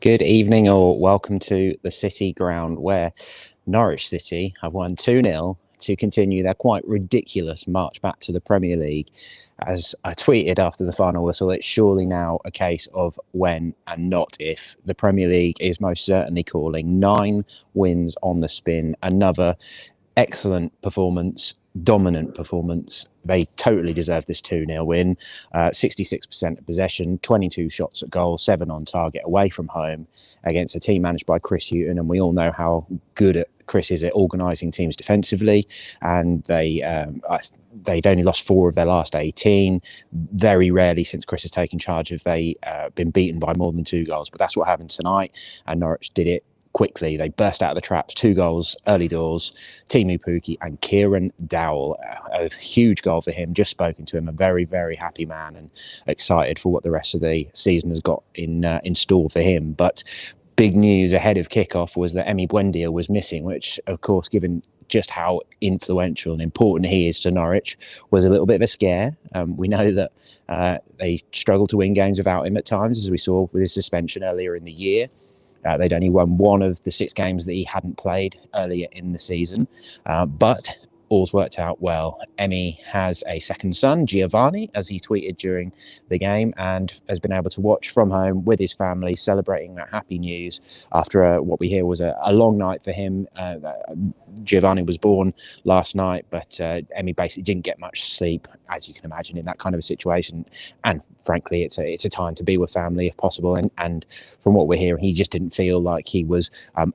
Good evening, or welcome to the City ground where Norwich City have won 2-0 to continue their quite ridiculous march back to the Premier League. As I tweeted after the final whistle, it's surely now a case of when and not if. The Premier League is most certainly calling. 9 wins on the spin, another excellent performance, dominant performance. They totally deserve this 2-0 win. 66% of possession, 22 shots at goal, 7 on target away from home against a team managed by Chris Hughton. And we all know how good Chris is at organising teams defensively. And they'd only lost 4 of their last 18. Very rarely since Chris has taken charge have they been beaten by more than 2 goals. But that's what happened tonight. And Norwich did it quickly. They burst out of the traps. 2 goals early doors. Timu Pukki and Kieran Dowell. A huge goal for him. Just spoken to him. A very, very happy man and excited for what the rest of the season has got in store for him. But big news ahead of kickoff was that Emi Buendia was missing, which, of course, given just how influential and important he is to Norwich, was a little bit of a scare. We know that they struggled to win games without him at times, as we saw with his suspension earlier in the year. They'd only won 1 of the 6 games that he hadn't played earlier in the season. But all's worked out well. Emi has a second son, Giovanni, as he tweeted during the game, and has been able to watch from home with his family, celebrating that happy news after what we hear was a long night for him. Giovanni was born last night, but Emi basically didn't get much sleep, as you can imagine, in that kind of a situation. And frankly, it's a time to be with family if possible. And from what we're hearing, he just didn't feel like he was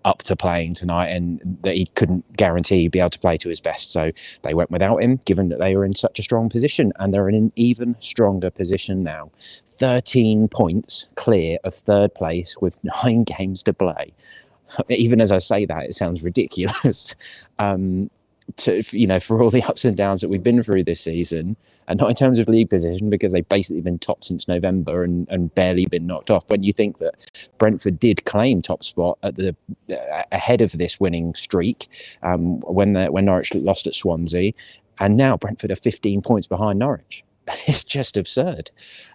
up to playing tonight, and that he couldn't guarantee he'd be able to play to his best. So they went without him, given that they were in such a strong position, and they're in an even stronger position now. 13 points clear of third place with 9 games to play. Even as I say that, it sounds ridiculous. For all the ups and downs that we've been through this season, and not in terms of league position, because they've basically been top since November and barely been knocked off. When you think that Brentford did claim top spot at ahead of this winning streak, when Norwich lost at Swansea, and now Brentford are 15 points behind Norwich. It's just absurd.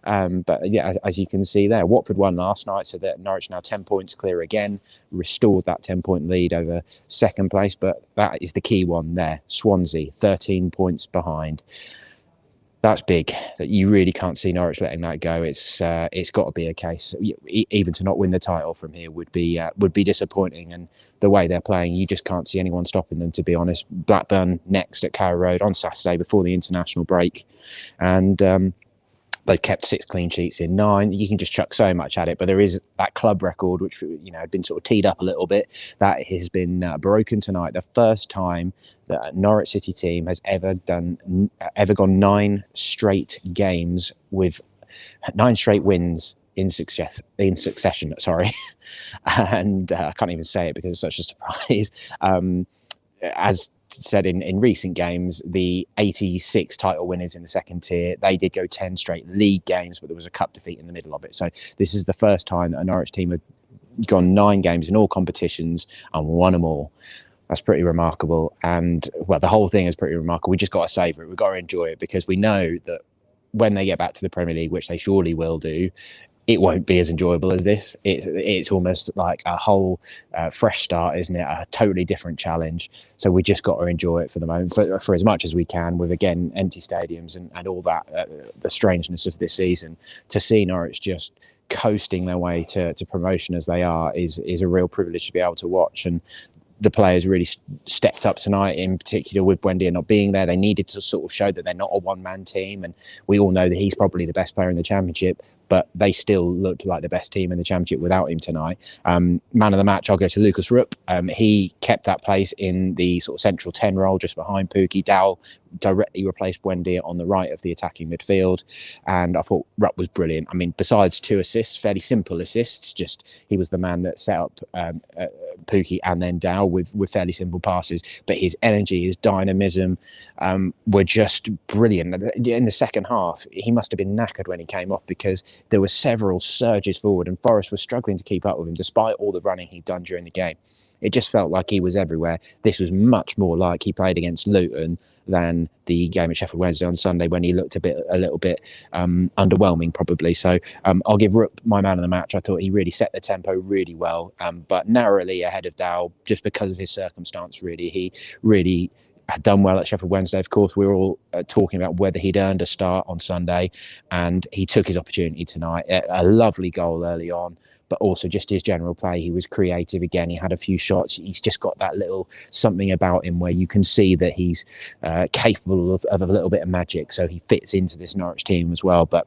But yeah, as you can see there, Watford won last night, so that Norwich now 10 points clear again, restored that 10-point lead over second place. But that is the key one there. Swansea, 13 points behind. That's big. That you really can't see Norwich letting that go. It's got to be a case. Even to not win the title from here would be disappointing. And the way they're playing, you just can't see anyone stopping them, to be honest. Blackburn next at Carrow Road on Saturday before the international break, and they've kept 6 clean sheets in 9. You can just chuck so much at it, but there is that club record, which had been sort of teed up a little bit, that has been broken tonight. The first time that a Norwich City team has ever gone 9 straight games with 9 straight wins in succession. Sorry, and I can't even say it because it's such a surprise. As said in recent games, the 86 title winners in the second tier, they did go 10 straight league games, but there was a cup defeat in the middle of it. So this is the first time that a Norwich team had gone 9 games in all competitions and won them all. That's pretty remarkable. And well, the whole thing is pretty remarkable. We just got to savour it. We've got to enjoy it, because we know that when they get back to the Premier League, which they surely will do, it won't be as enjoyable as this. It's almost like a whole fresh start, isn't it? A totally different challenge. So we just got to enjoy it for the moment, for as much as we can, with, again, empty stadiums and all that, the strangeness of this season. To see Norwich just coasting their way to promotion as they are is a real privilege to be able to watch. And the players really stepped up tonight, in particular with Buendia not being there. They needed to sort of show that they're not a one-man team, and we all know that he's probably the best player in the Championship, but they still looked like the best team in the Championship without him tonight. Man of the match, I'll go to Lucas Rupp. He kept that place in the sort of central 10 role just behind Pukki. Dowell directly replaced Buendia on the right of the attacking midfield, and I thought Rupp was brilliant. I mean, besides 2 assists, fairly simple assists, just he was the man that set up Pukki and then Dowell with fairly simple passes, but his energy, his dynamism were just brilliant. In the second half, he must have been knackered when he came off, because there were several surges forward and Forest was struggling to keep up with him despite all the running he'd done during the game. It just felt like he was everywhere. This was much more like he played against Luton than the game at Sheffield Wednesday on Sunday, when he looked a little bit underwhelming, probably. So I'll give Rupp my man of the match. I thought he really set the tempo really well, but narrowly ahead of Dow just because of his circumstance. Really, he really had done well at Sheffield Wednesday. Of course, we were all talking about whether he'd earned a start on Sunday, and he took his opportunity tonight. A lovely goal early on, but also just his general play. He was creative again. He had a few shots. He's just got that little something about him where you can see that he's capable of a little bit of magic. So he fits into this Norwich team as well. But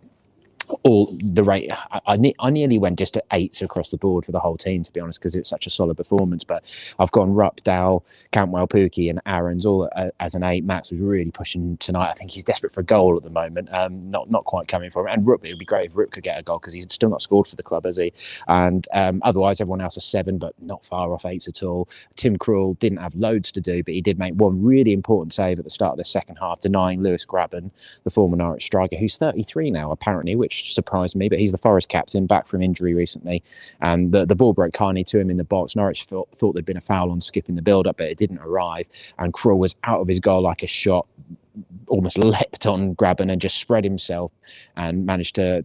all the rate, I nearly went just at 8s across the board for the whole team, to be honest, because it's such a solid performance. But I've gone Rupp, Dow, Cantwell, Pukki and Aaron's all as an 8. Max was really pushing tonight. I think he's desperate for a goal at the moment, not quite coming for him. And Rupp, it would be great if Rupp could get a goal, because he's still not scored for the club, has he? And otherwise everyone else is 7, but not far off 8s at all. Tim Krul didn't have loads to do, but he did make one really important save at the start of the second half, denying Lewis Grabban, the former Norwich striker, who's 33 now apparently, which surprised me, but he's the Forest captain, back from injury recently, and the ball broke kindly to him in the box. Norwich thought there'd been a foul on skipping the build-up, but it didn't arrive, and Krul was out of his goal like a shot, almost leapt on Grabban and just spread himself and managed to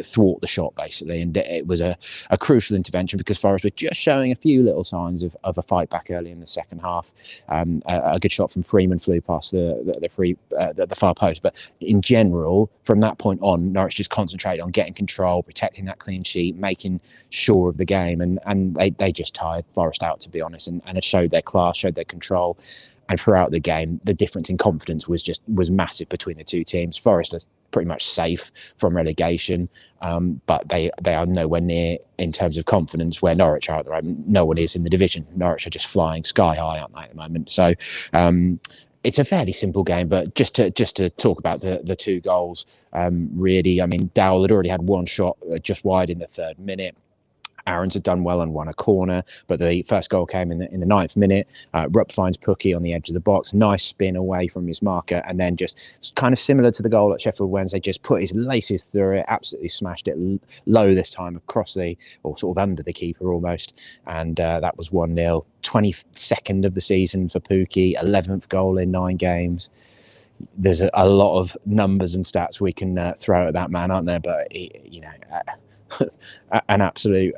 thwart the shot, basically. And it was a crucial intervention, because Forest were just showing a few little signs of a fight back early in the second half. A good shot from Freeman flew past the far post, but in general, from that point on, Norwich just concentrated on getting control, protecting that clean sheet, making sure of the game, and they just tired Forest out, to be honest, and it showed their class, showed their control. And throughout the game, the difference in confidence was massive between the two teams. Forest are pretty much safe from relegation, but they are nowhere near in terms of confidence where Norwich are at the moment. No one is in the division. Norwich are just flying sky high, aren't they, at the moment? So it's a fairly simple game, but just to talk about the two goals, really, I mean, Dowell had already had one shot just wide in the 3rd minute. Aaron's had done well and won a corner, but the first goal came in the 9th minute. Rupp finds Pukki on the edge of the box, nice spin away from his marker, and then just kind of similar to the goal at Sheffield Wednesday, just put his laces through it, absolutely smashed it low this time across or sort of under the keeper almost, and that was 1-0. 22nd of the season for Pukki, 11th goal in 9 games. There's a lot of numbers and stats we can throw at that man, aren't there? But an absolute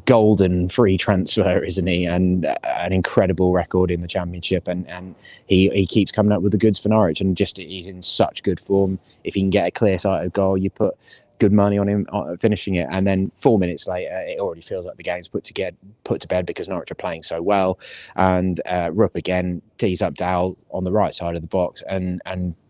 golden free transfer, isn't he? And an incredible record in the Championship, and he keeps coming up with the goods for Norwich, and just he's in such good form. If he can get a clear-sighted goal, you put good money on him finishing it, and then 4 minutes later it already feels like the game's put to bed because Norwich are playing so well. And Rupp again tees up Dowell on the right side of the box, and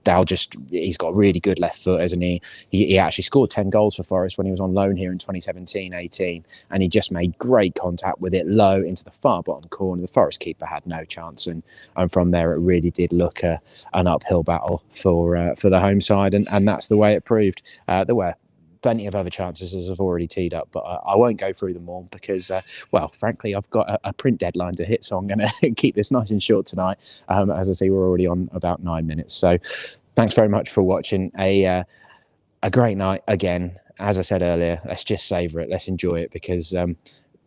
Dowell he's got a really good left foot, hasn't he? He actually scored 10 goals for Forest when he was on loan here in 2017-18, and he just made great contact with it low into the far bottom corner. The Forest keeper had no chance, and from there it really did look an uphill battle for the home side, and that's the way it proved. There were plenty of other chances, as I've already teed up, but I won't go through them all because, well, frankly, I've got a print deadline to hit, so I'm going to keep this nice and short tonight. As I say, we're already on about 9 minutes. So thanks very much for watching. A great night again. As I said earlier, let's just savour it. Let's enjoy it, because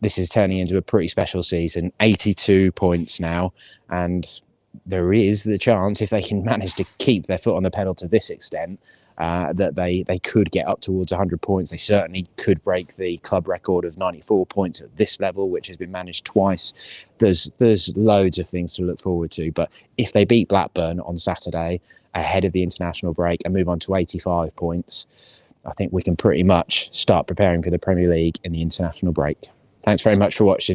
this is turning into a pretty special season. 82 points now, and there is the chance, if they can manage to keep their foot on the pedal to this extent, that they could get up towards 100 points. They certainly could break the club record of 94 points at this level, which has been managed twice. There's loads of things to look forward to, but if they beat Blackburn on Saturday ahead of the international break and move on to 85 points, I think we can pretty much start preparing for the Premier League in the international break. Thanks very much for watching.